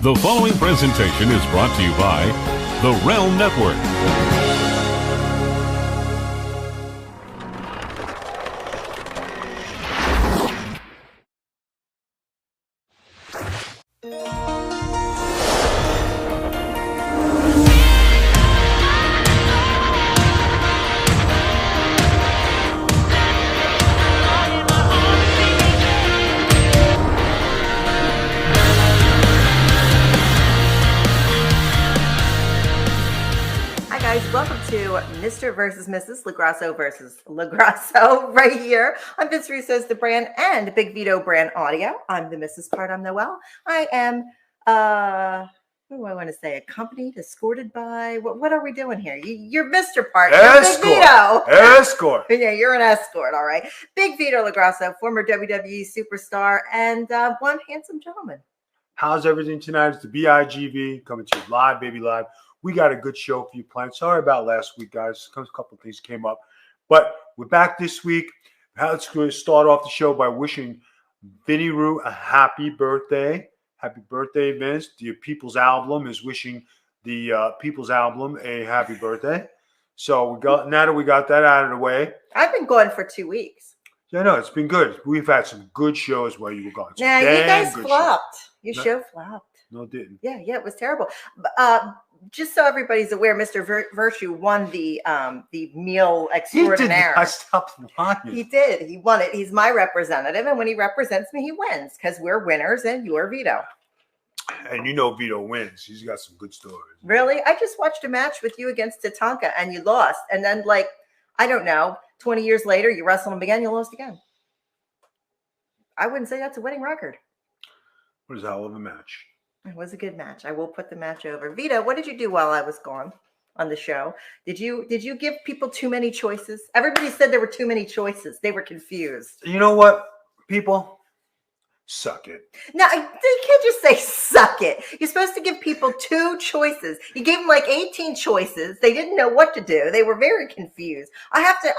The following presentation is brought to you by the Realm Network. Welcome to Mr. versus Mrs. LaGrasso versus LaGrasso right here on Vince Russo's The Brand and Big Vito Brand Audio. I'm the Mrs. part. I'm Noel. I am, what do I want to say? Accompanied, escorted by, what are we doing here? You're Mr. part. Escort. Big Vito. Escort. Yeah, you're an escort, all right. Big Vito LaGrasso, former WWE superstar and one handsome gentleman. How's everything tonight? It's the BIGV coming to you live, baby live. We got a good show for you planned. Sorry about last week, guys. A couple of things came up. But we're back this week. Let's start off the show by wishing Vinny Roo a happy birthday. Happy birthday, Vince. The People's Album is wishing the People's Album a happy birthday. So now that we got that out of the way. I've been gone for 2 weeks. Yeah, no, it's been good. We've had some good shows while you were gone. Yeah, you guys flopped. Your show flopped. No, it didn't. Yeah, it was terrible. Just so everybody's aware, Mr. Virtue won the meal extraordinaire. I stopped lying. He did. He won it. He's my representative, and when he represents me, he wins because we're winners, and you're Vito. And you know Vito wins. He's got some good stories. Really? I just watched a match with you against Tatanka, and you lost. And then, 20 years later, you wrestled him again, you lost again. I wouldn't say that's a winning record. What is a hell of a match? It was a good match. I will put the match over. Vito, what did you do while I was gone on the show? Did you give people too many choices? Everybody said there were too many choices. They were confused. You know what, people? Suck it. No, you can't just say suck it. You're supposed to give people 2 choices. You gave them 18 choices. They didn't know what to do. They were very confused. I have to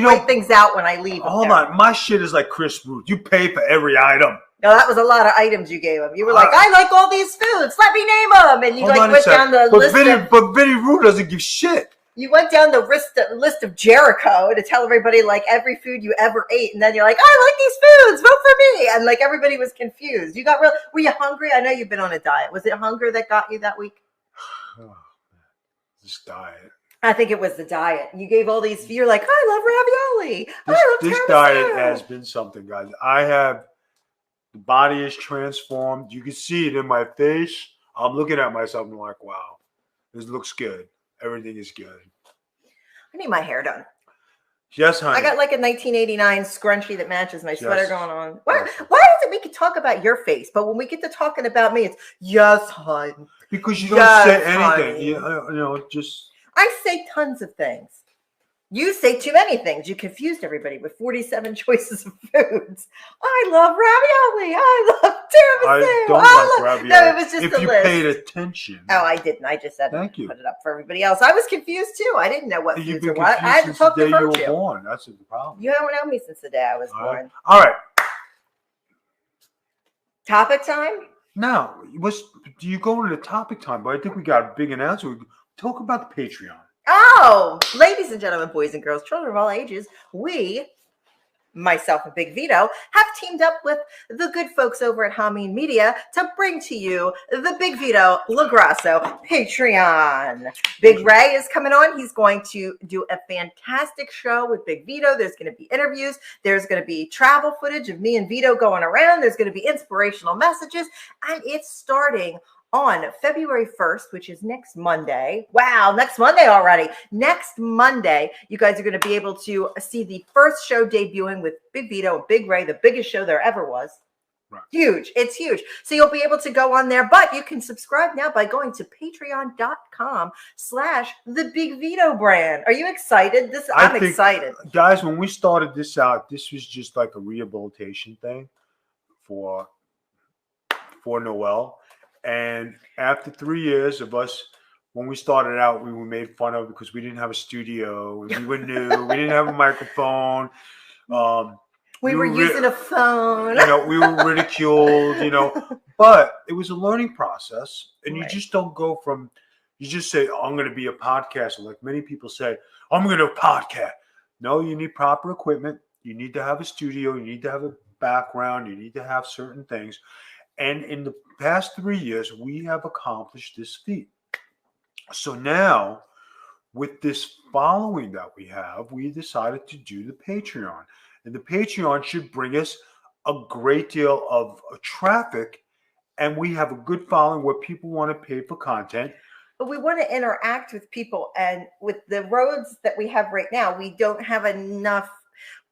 write things out when I leave. Hold on. My shit is like Chris Root. You pay for every item. No, that was a lot of items you gave him. You were like, I like all these foods. Let me name them. And you went down the list. But Vinny Roo doesn't give shit. You went down the list of Jericho to tell everybody every food you ever ate. And then you're like, I like these foods. Vote for me. And everybody was confused. You got were you hungry? I know you've been on a diet. Was it hunger that got you that week? Oh, this diet. I think it was the diet. You gave all these, you're like, I love ravioli. This diet has been something, guys. The body is transformed. You can see it in my face. I'm looking at myself and I'm like, wow, this looks good. Everything is good. I need my hair done. Yes, honey. I got a 1989 scrunchie that matches my sweater going on. Why is it we can talk about your face, but when we get to talking about me, it's yes, honey. Because you don't say anything. You know, just. I say tons of things. You say too many things. You confused everybody with 47 choices of foods. I love ravioli. I love tiramisu. I don't like ravioli. No, it was just if a you list. paid attention. Oh, I didn't. I just said Thank you. Put it up for everybody else. I was confused too. I didn't know what You've foods been or what. I had to confused talk since to the day Virtue. you were born. That's the problem. You haven't known me since the day I was born. All right. Topic time? Now, do you go into the topic time? But I think we got a big announcement. Talk about the Patreon. Oh, ladies and gentlemen, boys and girls, children of all ages, we, myself and Big Vito, have teamed up with the good folks over at Hameen Media to bring to you the Big Vito LaGrasso Patreon. Big Ray is coming on. He's going to do a fantastic show with Big Vito. There's going to be interviews. There's going to be travel footage of me and Vito going around. There's going to be inspirational messages. And it's starting on February 1st, which is next Monday. Wow, next Monday already. Next Monday, you guys are going to be able to see the first show debuting with Big Vito and Big Ray, the biggest show there ever was. Right. Huge. It's huge. So you'll be able to go on there, but you can subscribe now by going to patreon.com/the Big Vito brand. Are you excited? I'm excited. Guys, when we started this out, this was just like a rehabilitation thing for Noel. And after 3 years of us, when we started out, we were made fun of because we didn't have a studio. We were new. We didn't have a microphone. We were using a phone. We were ridiculed, but it was a learning process. And you Right. just don't go from, you just say, oh, I'm going to be a podcaster. Like many people say, I'm going to podcast. No, you need proper equipment. You need to have a studio. You need to have a background. You need to have certain things. And in the past 3 years, we have accomplished this feat. So now, with this following that we have, we decided to do the Patreon. And the Patreon should bring us a great deal of traffic. And we have a good following where people want to pay for content. But we want to interact with people. And with the roads that we have right now, we don't have enough.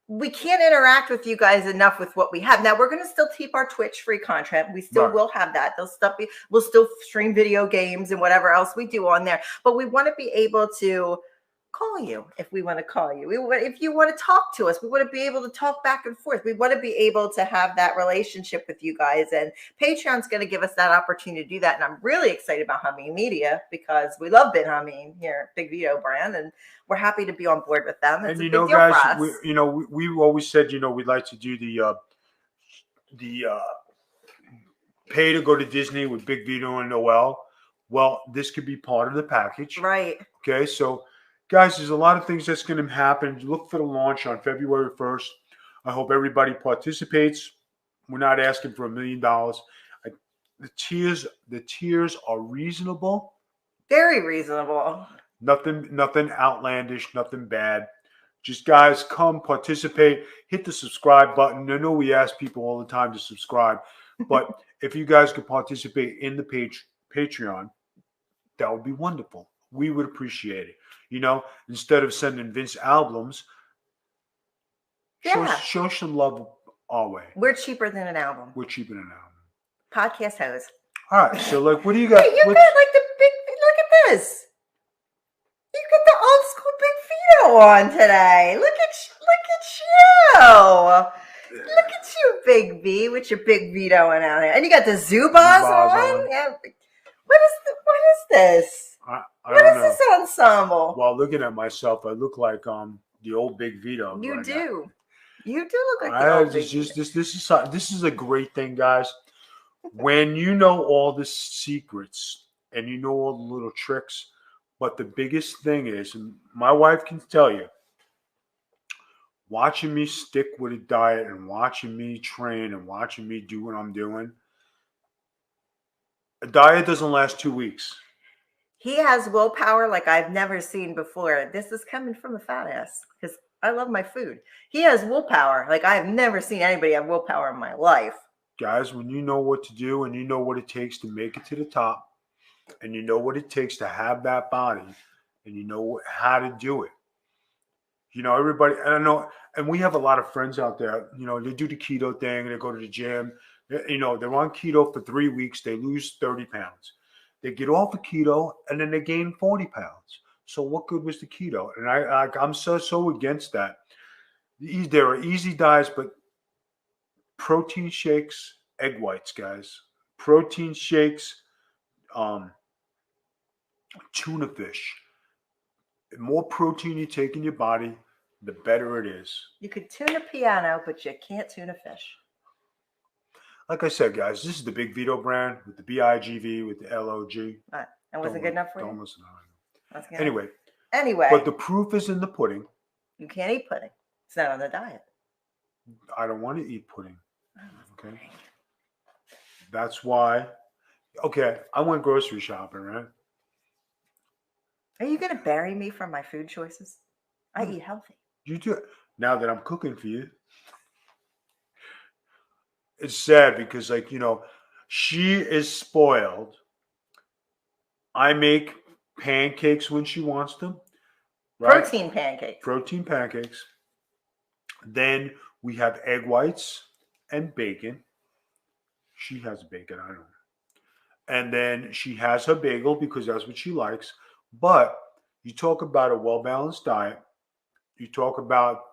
We can't interact with you guys enough with what we have. Now, we're going to still keep our Twitch free content. We still will have that. We'll still stream video games and whatever else we do on there. But we want to be able to call you if we want to call you. If you want to talk to us, we want to be able to talk back and forth. We want to be able to have that relationship with you guys. And Patreon's going to give us that opportunity to do that. And I'm really excited about Humming Media because we love Ben Humming here, Big Vito brand, and we're happy to be on board with them. It's a big deal guys, for us. we've always said, we'd like to do the pay to go to Disney with Big Vito and Noel. Well, this could be part of the package. Right. Okay, so guys, there's a lot of things that's going to happen. Look for the launch on February 1st. I hope everybody participates. We're not asking for $1 million. The tiers are reasonable. Very reasonable. Nothing outlandish, nothing bad. Just guys, come participate. Hit the subscribe button. I know we ask people all the time to subscribe, but if you guys could participate in the Patreon, that would be wonderful. We would appreciate it. Instead of sending Vince albums, show some love our way. We're cheaper than an album. We're cheaper than an album. Podcast hose. All right. So, what do you got? Hey, you got like the big. Look at this. You got the old school Big Vito on today. Look at you. Look at you, Big V, with your Big Vito on out here, and you got the Zubaz on. Yeah. What is this? What is this ensemble? Well, looking at myself, I look like the old Big Vito. You right do. Now. You do look like the old Big Vito. This is a great thing, guys. When you know all the secrets and you know all the little tricks, but the biggest thing is, and my wife can tell you, watching me stick with a diet and watching me train and watching me do what I'm doing, a diet doesn't last 2 weeks. He has willpower like I've never seen before. This is coming from a fat ass because I love my food. He has willpower like I've never seen anybody have willpower in my life. Guys, when you know what to do and you know what it takes to make it to the top and you know what it takes to have that body and you know how to do it. Everybody, and I know, and we have a lot of friends out there, they do the keto thing, they go to the gym, they're on keto for 3 weeks, they lose 30 pounds. They get off of keto and then they gain 40 pounds. So what good was the keto? And I'm so against that. There are easy diets, but protein shakes, egg whites, guys. Protein shakes, tuna fish. The more protein you take in your body, the better it is. You could tune a piano, but you can't tune a fish. Like I said, guys, this is the Big Vito brand with the BIGV, with the LOG. Right. And was it good enough for you? Don't listen to it. Anyway. But the proof is in the pudding. You can't eat pudding. It's not on the diet. I don't want to eat pudding. Okay. That's why. Okay, I went grocery shopping, right? Are you going to bury me from my food choices? I eat healthy. You do. Now that I'm cooking for you. It's sad because, she is spoiled. I make pancakes when she wants them. Right? Protein pancakes. Then we have egg whites and bacon. She has bacon, I don't. And then she has her bagel because that's what she likes. But you talk about a well-balanced diet. You talk about,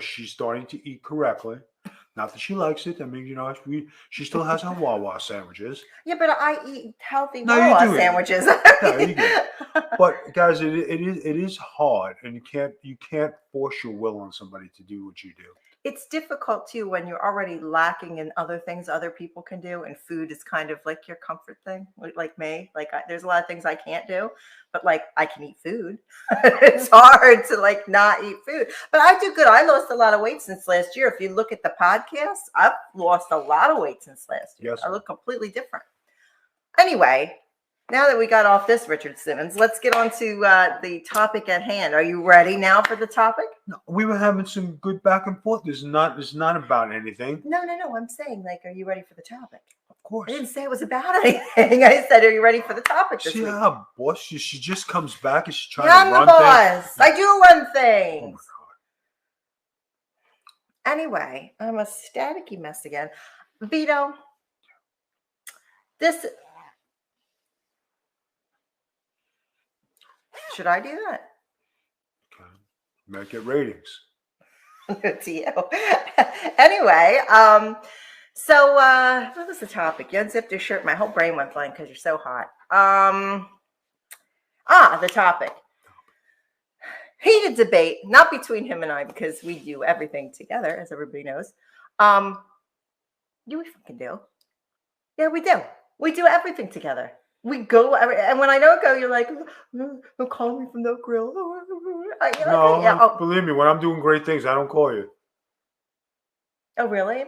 she's starting to eat correctly. Not that she likes it. I mean, she still has her Wawa sandwiches. Yeah, but I eat healthy Wawa sandwiches. No, you do. But guys, it is hard, and you can't force your will on somebody to do what you do. it's difficult too when you're already lacking in other things other people can do, and food is kind of like your comfort thing. Like me, like there's a lot of things I can't do, but like I can eat food. It's hard to like not eat food, but I do good. I lost a lot of weight since last year. If you look at the podcast, I've lost a lot of weight since last year. Yes, I look completely different. Anyway, now that we got off this Richard Simmons, let's get on to the topic at hand. Are you ready now for the topic? No, we were having some good back and forth. It's not about anything. No. I'm saying, like, are you ready for the topic? Of I course. didn't say it was about anything. I said, are you ready for the topic this See week? how boss she just comes back and she's trying Yeah, I'm to the run boss. things. I do run Oh things. my Anyway, I'm a staticky mess again. Vito, this... Should I do that? God. Okay. Might get ratings. To you. Anyway, so what was the topic? You unzipped your shirt. My whole brain went blank because you're so hot. The topic. Heated debate, not between him and I, because we do everything together, as everybody knows. We fucking do. Yeah, we do. We do everything together. We go, and when I don't go, you're like, don't call me from the grill. No, believe me, when I'm doing great things, I don't call you. Oh, really?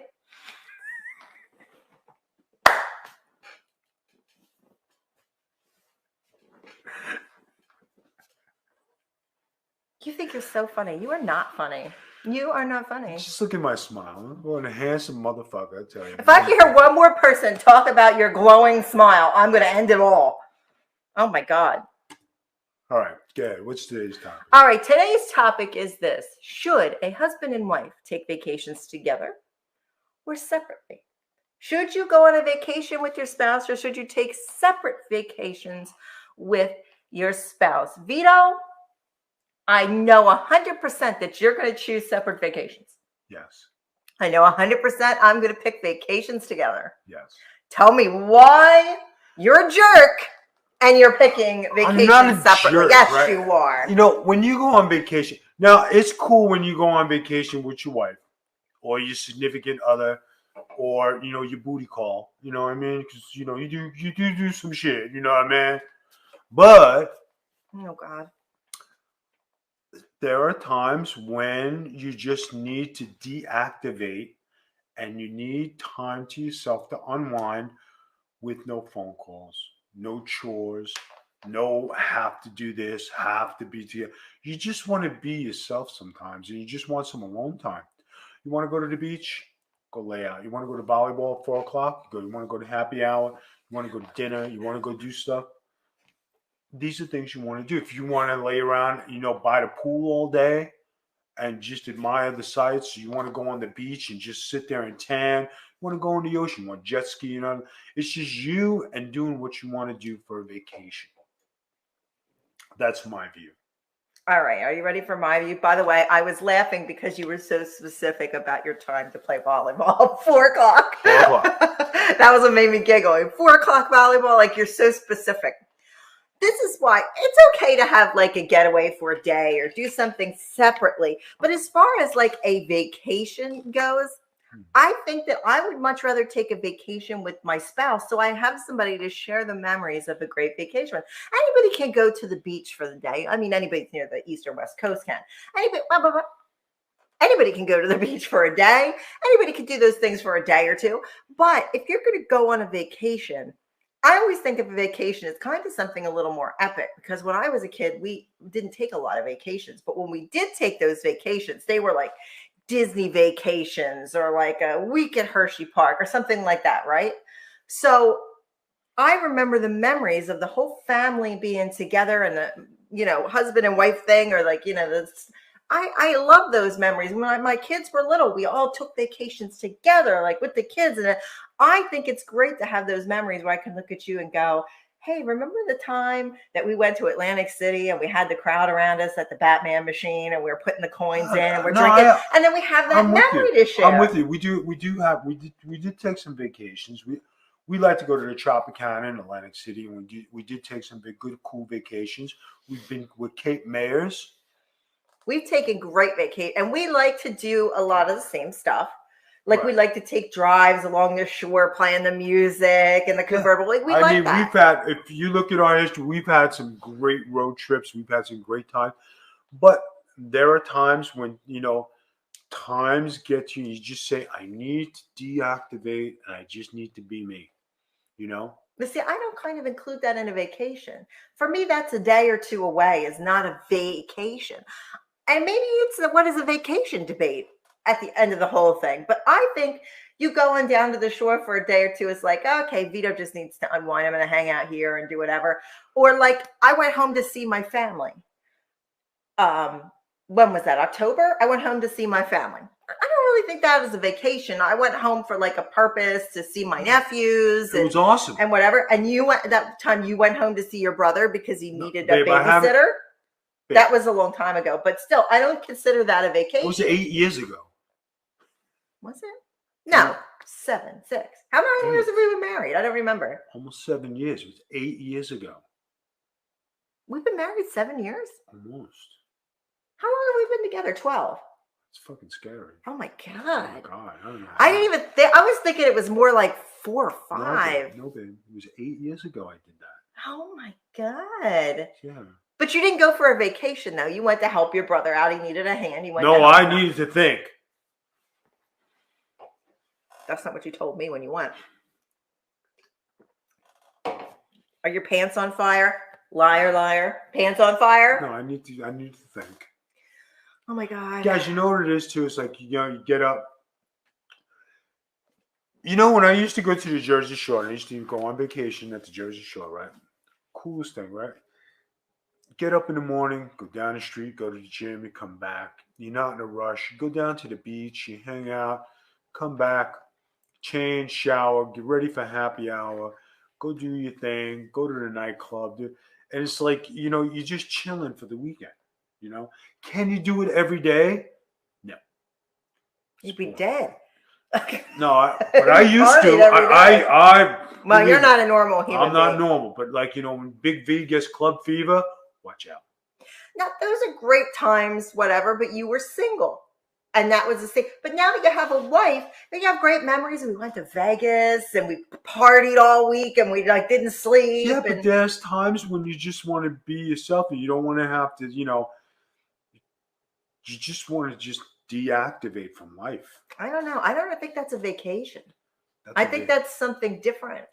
You think you're so funny. You are not funny. You are not funny. Just look at my smile. I'm a handsome motherfucker, I tell you. If I can hear one more person talk about your glowing smile, I'm going to end it all. Oh, my God. All right, good. What's today's topic? All right, today's topic is this. Should a husband and wife take vacations together or separately? Should you go on a vacation with your spouse, or should you take separate vacations with your spouse? Vito, I know 100% that you're going to choose separate vacations. Yes. I know 100% I'm going to pick vacations together. Yes. Tell me why you're a jerk and you're picking vacations separately. Jerk, yes, right? you are. You know, when you go on vacation, now it's cool when you go on vacation with your wife or your significant other or, your booty call. You know what I mean? Because, you do some shit. You know what I mean? But Oh, God. there are times when you just need to deactivate and you need time to yourself to unwind with no phone calls, no chores, no have to do this, have to be together. You just want to be yourself sometimes and you just want some alone time. You want to go to the beach? Go lay out. You want to go to volleyball at 4 o'clock? Go. You want to go to happy hour? You want to go to dinner? You want to go do stuff? These are things you want to do. If you want to lay around, by the pool all day and just admire the sights, you want to go on the beach and just sit there and tan, you want to go in the ocean, you want jet ski, it's just you and doing what you want to do for a vacation. That's my view. All right. Are you ready for my view? By the way, I was laughing because you were so specific about your time to play volleyball. 4 o'clock. 4 o'clock. That was what made me giggle. 4 o'clock volleyball, like you're so specific. This is why it's okay to have like a getaway for a day or do something separately. But as far as like a vacation goes, I think that I would much rather take a vacation with my spouse. So I have somebody to share the memories of a great vacation with. Anybody can go to the beach for the day. I mean, anybody near the East or West Coast can. Anybody can go to the beach for a day. Anybody can do those things for a day or two. But if you're going to go on a vacation, I always think of a vacation as kind of something a little more epic, because when I was a kid, we didn't take a lot of vacations. But when we did take those vacations, they were like Disney vacations or like a week at Hershey Park or something like that, right? So I remember the memories of the whole family being together and the, husband and wife thing, or like, I love those memories. When my kids were little, we all took vacations together, like with the kids. And I think it's great to have those memories where I can look at you and go, hey, remember the time that we went to Atlantic City and we had the crowd around us at the Batman machine and we were putting the coins in and we're drinking, and then we have that memory to share. I'm with you. We did take some vacations. We like to go to the Tropicana in Atlantic City, and we did take some good, cool vacations. We've been with Cape Mayors. We've taken great vacation, and we like to do a lot of the same stuff. Like, we Right. like to take drives along the shore, playing the music and the convertible. Like, we like that. We've had, if you look at our history, we've had some great road trips. We've had some great time. But there are times when, times get to you. You just say, I need to deactivate and I just need to be me, But see, I don't kind of include that in a vacation. For me, that's a day or two away, is not a vacation. And maybe it's what is a vacation debate at the end of the whole thing. But I think you going down to the shore for a day or two is like, okay, Vito just needs to unwind. I'm going to hang out here and do whatever. Or like, I went home to see my family. When was that? October? I went home to see my family. I don't really think that is a vacation. I went home for like a purpose to see my nephews. It was awesome. And whatever. And you went, that time you went home to see your brother because he needed a babysitter. That was a long time ago. But still, I don't consider that a vacation. It was 8 years ago. Was it? No, 7, 6. How many years have we been married? I don't remember. Almost 7 years. It was 8 years ago. We've been married 7 years? Almost. How long have we been together? 12. It's fucking scary. Oh my God. Oh my God. I don't know. I didn't even think, I was thinking it was more like 4 or 5. No, babe. It was 8 years ago I did that. Oh my God. Yeah. But you didn't go for a vacation though. You went to help your brother out. He needed a hand. You went. No, I needed to think. That's not what you told me when you went. Are your pants on fire? Liar, liar. Pants on fire? No, I need to think. Oh my God. Guys, you know what it is too? It's like, you get up. When I used to go to the Jersey Shore, I used to go on vacation at the Jersey Shore, right? Coolest thing, right? Get up in the morning, go down the street, go to the gym, you come back. You're not in a rush. You go down to the beach, you hang out, come back, change, shower, get ready for happy hour, go do your thing, go to the nightclub. And it's like, you're just chilling for the weekend, Can you do it every day? No. You'd be dead. No, but I used to. Well, you're not a normal human I'm not being. normal, but when Big V gets club fever, watch out. Now, those are great times, whatever, but you were single. And that was the thing. But now that you have a wife, then you have great memories. And we went to Vegas and we partied all week and we didn't sleep. Yeah, but there's times when you just want to be yourself and you don't want to have to, you just want to deactivate from life. I don't know. I don't think that's a vacation. I think that's something different.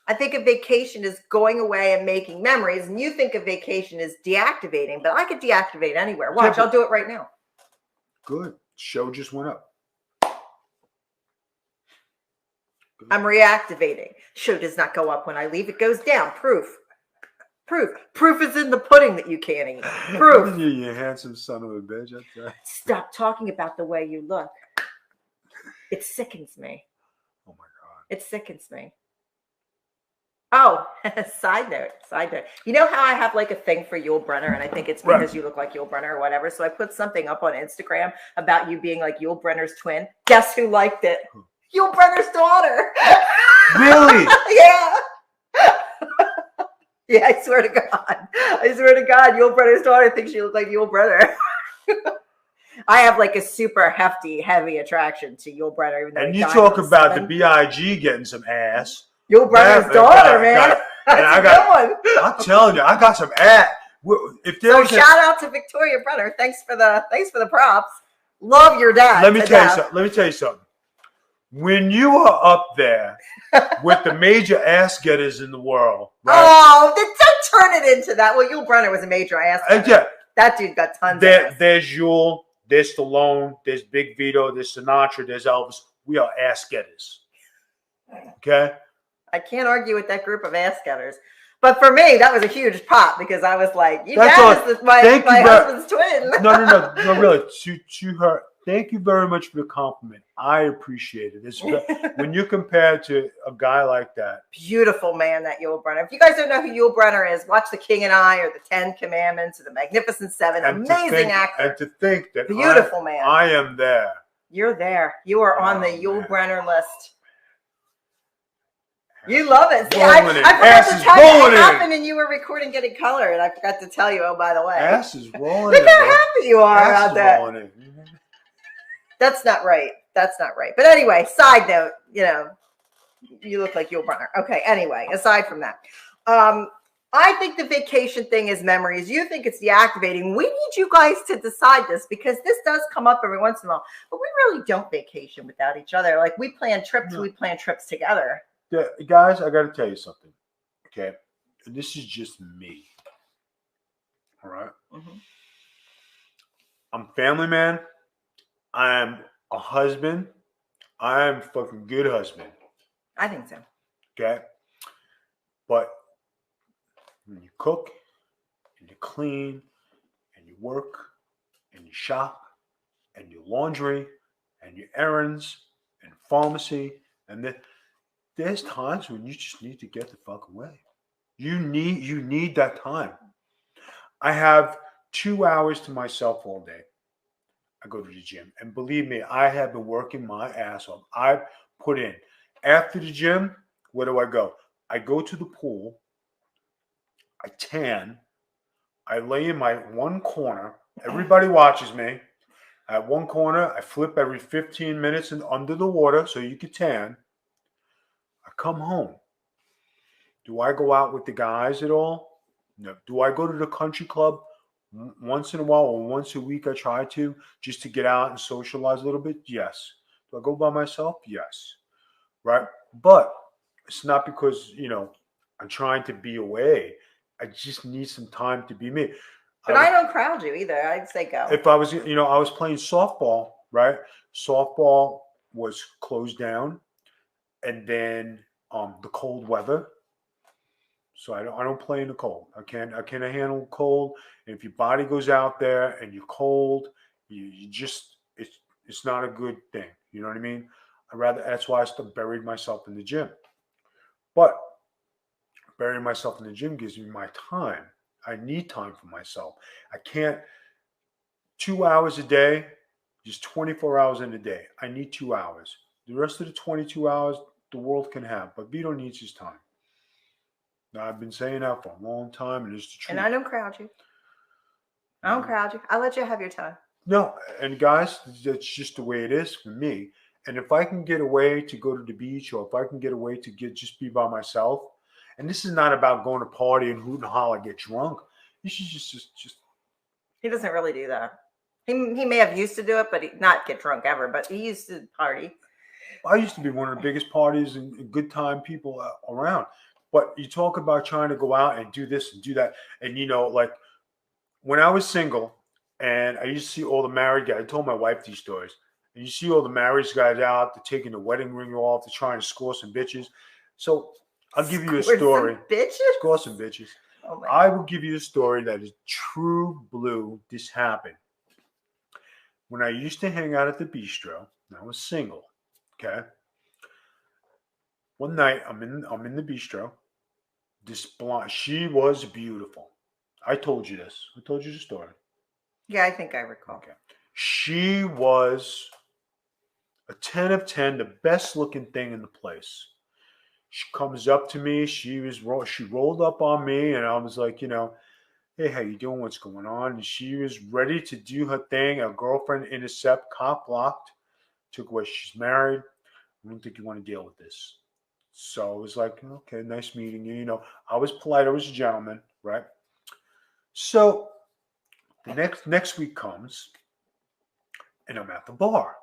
I think a vacation is going away and making memories. And you think a vacation is deactivating, but I could deactivate anywhere. Watch, I'll do it right now. Good. Show just went up. Good. I'm reactivating. Show does not go up when I leave. It goes down. Proof. Proof is in the pudding that you can't eat. Proof. You handsome son of a bitch. Stop talking about the way you look. It sickens me. Oh my God. It sickens me. Oh, side note. You know how I have a thing for Yul Brynner, and I think it's because you look like Yul Brynner or whatever. So I put something up on Instagram about you being like Yul Brynner's twin. Guess who liked it? Yul Brynner's daughter. Really? Yeah. Yeah, I swear to God. Yul Brynner's daughter thinks you look like Yul Brynner. I have a super hefty, heavy attraction to Yul Brynner. Even though and you talk about the BIG getting some ass. Yul Brynner's daughter, man. That's a good one. I'm telling you, I got some ass. Shout out to Victoria Brynner. Thanks for the props. Love your dad. Let me tell you something. When you are up there with the major ass getters in the world, right? Oh, don't turn it into that. Well, Yul Brynner was a major ass getter. Yeah. That dude got tons of ass. There's Yul, there's Stallone, there's Big Vito, there's Sinatra, there's Elvis. We are ass getters. Okay? I can't argue with that group of ass getters. But for me, that was a huge pop because I was like, that is my husband's twin. No, really. To her, thank you very much for the compliment. I appreciate it. It's when you compare to a guy like that. Beautiful man, that Yul Brynner. If you guys don't know who Yul Brynner is, watch The King and I or The 10 Commandments or The Magnificent Seven. Amazing actor. And to think that beautiful man. I am there. You're there. You are on the Yul Brynner list. You love it. See, I forgot to tell you what happened, and you were recording Getting Color, and I forgot to tell you. Oh, by the way, Ass is rolling. Look how happy you are about that. That's not right. That's not right. But anyway, side note, you look like Yul Brynner. Okay. Anyway, aside from that, I think the vacation thing is memories. You think it's deactivating. We need you guys to decide this because this does come up every once in a while. But we really don't vacation without each other. Like we plan trips. No. We plan trips together. Yeah, guys, I got to tell you something. Okay, and this is just me. All right? Mm-hmm. I'm a family man. I'm a husband. I'm a fucking good husband. I think so. Okay, but when you cook and you clean and you work and you shop and you laundry and your errands and pharmacy and there's times when you just need to get the fuck away. You need that time. I have 2 hours to myself all day. I go to the gym, and believe me, I have been working my ass off. I've put in. After the gym, where do I go? I go to the pool. I tan. I lay in my one corner. Everybody watches me. At one corner, I flip every 15 minutes and under the water so you can tan. I come home. Do I go out with the guys at all? No. Do I go to the country club once in a while or once a week? I try to, just to get out and socialize a little bit. Yes. Do I go by myself? Yes. Right. But it's not because, I'm trying to be away. I just need some time to be me. But I don't crowd you either. I'd say go. If I was, I was playing softball, right? Softball was closed down. And then the cold weather. So I don't play in the cold. I can't handle cold. And if your body goes out there and you're cold, you just it's not a good thing. You know what I mean? That's why I still buried myself in the gym. But burying myself in the gym gives me my time. I need time for myself. I can't 2 hours a day, just 24 hours in a day. I need 2 hours. The rest of the 22 hours the world can have, but Vito needs his time. Now, I've been saying that for a long time, and it's the truth. And I don't crowd you. I don't crowd you. I let you have your time. No, and guys, that's just the way it is for me. And if I can get away to go to the beach, or if I can get away to just be by myself, and this is not about going to party and hoot and holler, get drunk. This is just. He doesn't really do that. He may have used to do it, but not get drunk ever. But he used to party. I used to be one of the biggest parties and good time people around. But you talk about trying to go out and do this and do that. And, like when I was single and I used to see all the married guys, I told my wife these stories. And you see all the married guys out, they're taking the wedding ring off, they're trying to score some bitches. So I'll give you a story. Score some bitches. Oh, I will give you a story that is true blue. This happened. When I used to hang out at the bistro, and I was single. Okay. One night I'm in the bistro. This blonde, she was beautiful. I told you this. I told you the story. Yeah, I think I recall. Okay. She was a 10 of 10, the best looking thing in the place. She comes up to me. She rolled up on me, and I was like, hey, how you doing? What's going on? And she was ready to do her thing. Her girlfriend intercept, cop blocked, took away. She's married. I don't think you want to deal with this. So I was like, okay, nice meeting you. I was polite. I was a gentleman, right? So the next week comes, and I'm at the bar.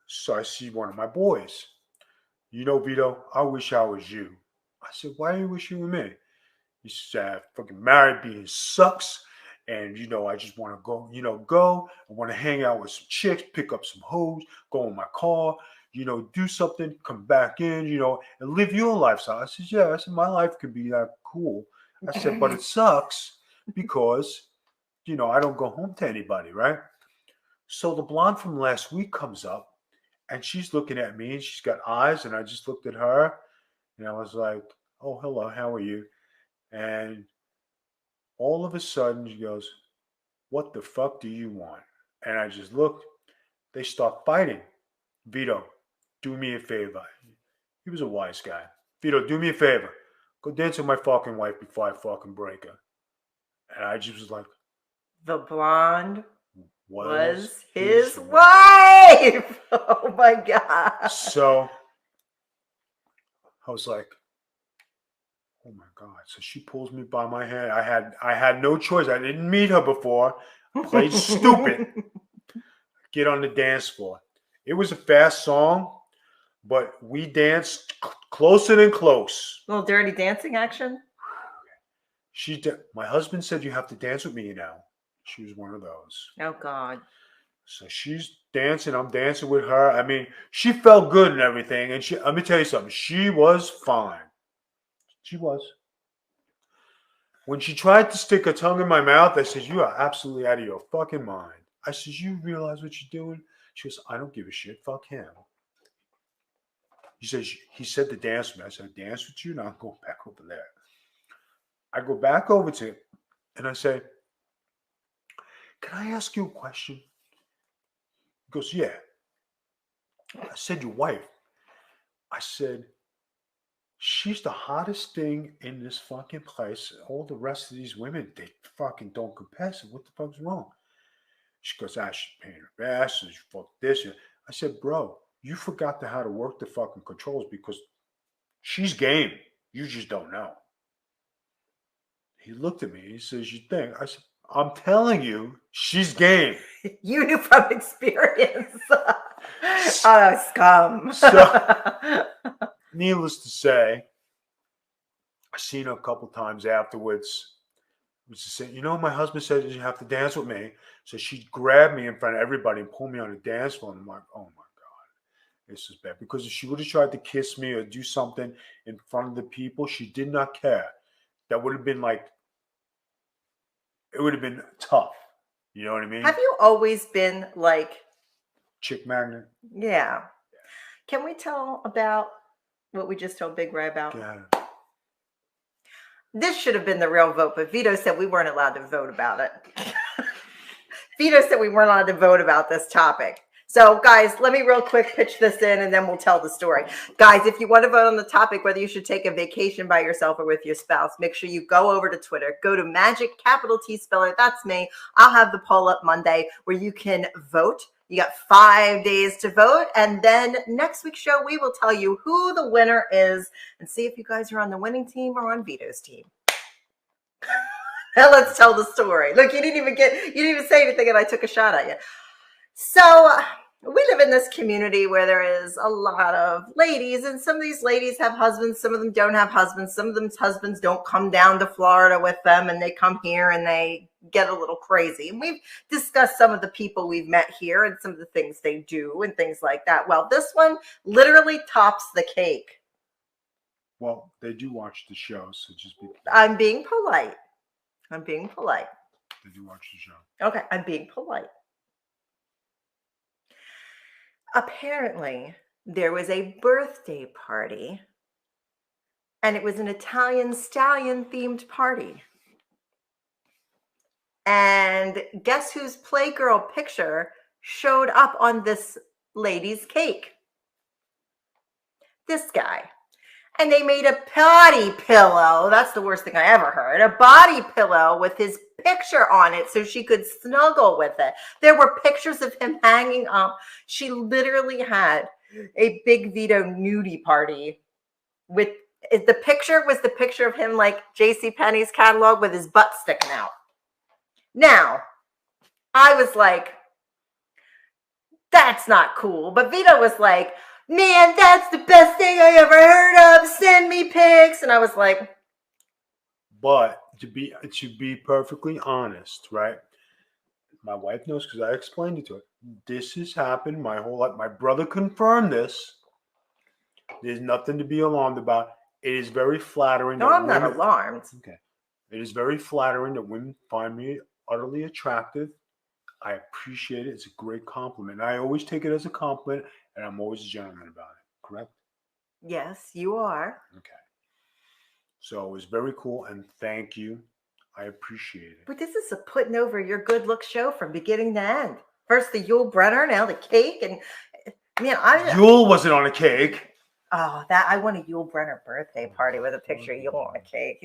So I see one of my boys. Vito, I wish I was you. I said, why do you wish you were me? He said, fucking married being sucks. And, I just want to go. I want to hang out with some chicks, pick up some hoes, go in my car, do something, come back in, and live your lifestyle. I said, yeah. I said, my life could be that cool. I said, but it sucks because, I don't go home to anybody, right? So the blonde from last week comes up, and she's looking at me, and she's got eyes, and I just looked at her, and I was like, oh, hello, how are you? And all of a sudden, she goes, what the fuck do you want? And I just looked. They start fighting. Vito, do me a favor. He was a wise guy. Vito, do me a favor. Go dance with my fucking wife before I fucking break her. And I just was like, The blonde was his wife. wife. Oh my God. So I was like, oh my God. So she pulls me by my hand. I had no choice. I didn't meet her before. Played stupid. Get on the dance floor. It was a fast song, but we danced closer than close. Little dirty dancing action. My husband said, you have to dance with me now. She was one of those. Oh God. So she's dancing. I'm dancing with her. I mean, she felt good and everything. And let me tell you something. She was fine. She was. When she tried to stick her tongue in my mouth, I said, you are absolutely out of your fucking mind. I said, you realize what you're doing? She goes, I don't give a shit. Fuck him. He said to dance with me. I said, dance with you? Now I'm going back over there. I go back over to him and I say, can I ask you a question? He goes, yeah. I said, your wife. I said, she's the hottest thing in this fucking place. All the rest of these women, they fucking don't compare. So what the fuck's wrong? She goes, she's paying her best. And she fuck this. I said, bro, you forgot how to work the fucking controls because she's game. You just don't know. He looked at me. He says, you think? I said, I'm telling you, she's game. You knew from experience. Oh, scum. So, needless to say, I seen her a couple times afterwards. She said, you know, my husband said you have to dance with me. So she grabbed me in front of everybody and pulled me on the dance floor. And I'm like, oh my God, this is bad. Because if she would have tried to kiss me or do something in front of the people, she did not care. That would have been like, it would have been tough. You know what I mean? Have you always been like chick magnet? Yeah. Can we tell about what we just told Big Ray about? Yeah. This should have been the real vote, but Vito said we weren't allowed to vote about it. Vito said we weren't allowed to vote about this topic. So, guys, let me real quick pitch this in and then we'll tell the story. Guys, if you want to vote on the topic, whether you should take a vacation by yourself or with your spouse, make sure you go over to Twitter. Go to Magic Capital T Speller. That's me. I'll have the poll up Monday where you can vote. You got 5 days to vote. And then next week's show, we will tell you who the winner is and see if you guys are on the winning team or on Vito's team. Now let's tell the story. Look, you didn't even say anything and I took a shot at you. So we live in this community where there is a lot of ladies, and some of these ladies have husbands. Some of them don't have husbands. Some of them husbands don't come down to Florida with them, and they come here and they get a little crazy. And we've discussed some of the people we've met here and some of the things they do and things like that. Well, this one literally tops the cake. Well, they do watch the show, so just be polite. I'm being polite. They do watch the show. Okay, I'm being polite. Apparently, there was a birthday party, and it was an Italian stallion themed party. And guess whose Playgirl picture showed up on this lady's cake? This guy. And they made a body pillow. That's the worst thing I ever heard. A body pillow with his picture on it so she could snuggle with it. There were pictures of him hanging up. She literally had a big Vito nudie party with the picture was the picture of him like JCPenney's catalog with his butt sticking out. Now, I was like, that's not cool. But Vito was like, man, that's the best thing I ever heard of. Send me pics. And I was like, but to be perfectly honest, right? My wife knows because I explained it to her. This has happened my whole life. My brother confirmed this. There's nothing to be alarmed about. It is very flattering. No, I'm not alarmed. Okay. It is very flattering that women find me utterly attractive. I appreciate it. It's a great compliment. I always take it as a compliment, and I'm always a gentleman about it. Correct? Yes, you are. Okay. So it was very cool, and thank you. I appreciate it. But this is a putting over your good look show from beginning to end. First the Yul Brynner, now the cake, and man, Yul wasn't on a cake. Oh, that I want a Yul Brynner birthday party with a picture of Yul on a cake.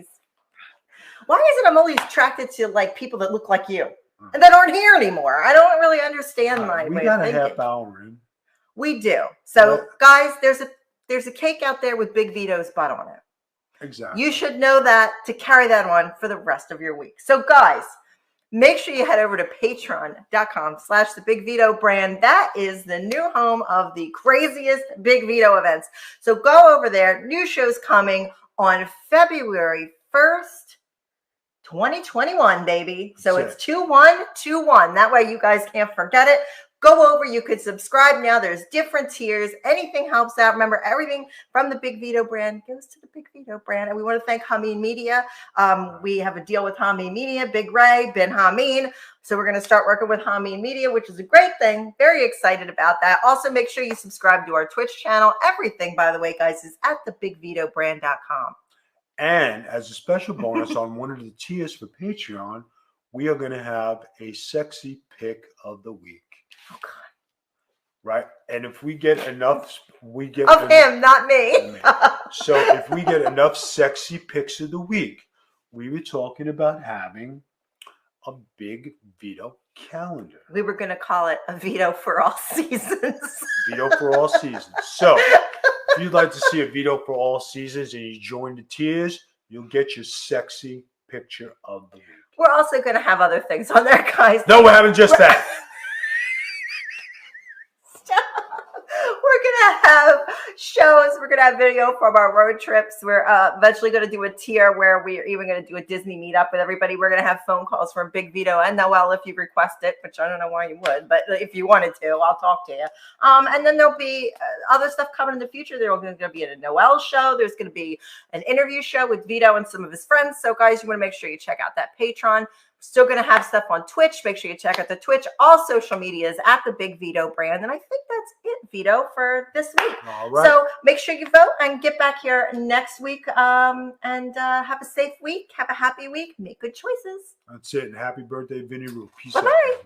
Why is it I'm always attracted to like people that look like you and that aren't here anymore? I don't really understand my We way got of a thinking. half hour in. We do. So, Right. guys, there's a cake out there with Big Vito's butt on it. Exactly. You should know that to carry that on for the rest of your week. So, guys, make sure you head over to patreon.com/thebigvito brand. That is the new home of the craziest Big Vito events. So go over there. New shows coming on February 1st, 2021, baby. So That's it's 2121. That way you guys can't forget it. Go over. You could subscribe now. There's different tiers. Anything helps out. Remember, everything from the Big Vito brand goes to the Big Vito brand. And we want to thank Hameen Media. We have a deal with Hameen Media, Big Ray, Ben Hameen. So we're going to start working with Hameen Media, which is a great thing. Very excited about that. Also, make sure you subscribe to our Twitch channel. Everything, by the way, guys, is at thebigvitobrand.com. And as a special bonus on one of the tiers for Patreon, we are going to have a sexy pick of the week. Oh, God. Right? And if we get enough, we get of him, not me. So if we get enough sexy picks of the week, we were talking about having a Big Vito calendar. We were going to call it a Vito for all seasons. Vito for all seasons. So if you'd like to see a Vito for all seasons and you join the tiers, you'll get your sexy picture of the week. We're also going to have other things on there, guys. No, we're having just that. We're going to have shows. We're going to have video from our road trips. We're eventually going to do a tier where we're even going to do a Disney meetup with everybody. We're going to have phone calls from Big Vito and Noel if you request it, which I don't know why you would, but if you wanted to, I'll talk to you. And then there'll be other stuff coming in the future. There's going to be a Noel show. There's going to be an interview show with Vito and some of his friends. So, guys, you want to make sure you check out that Patreon. Still going to have stuff on Twitch. Make sure you check out the Twitch. All social media is at the Big Vito brand. And I think that's it, Vito, for this week. All right. So make sure you vote and get back here next week and have a safe week. Have a happy week. Make good choices. That's it. And happy birthday, Vinny Roo. Peace Bye-bye. out.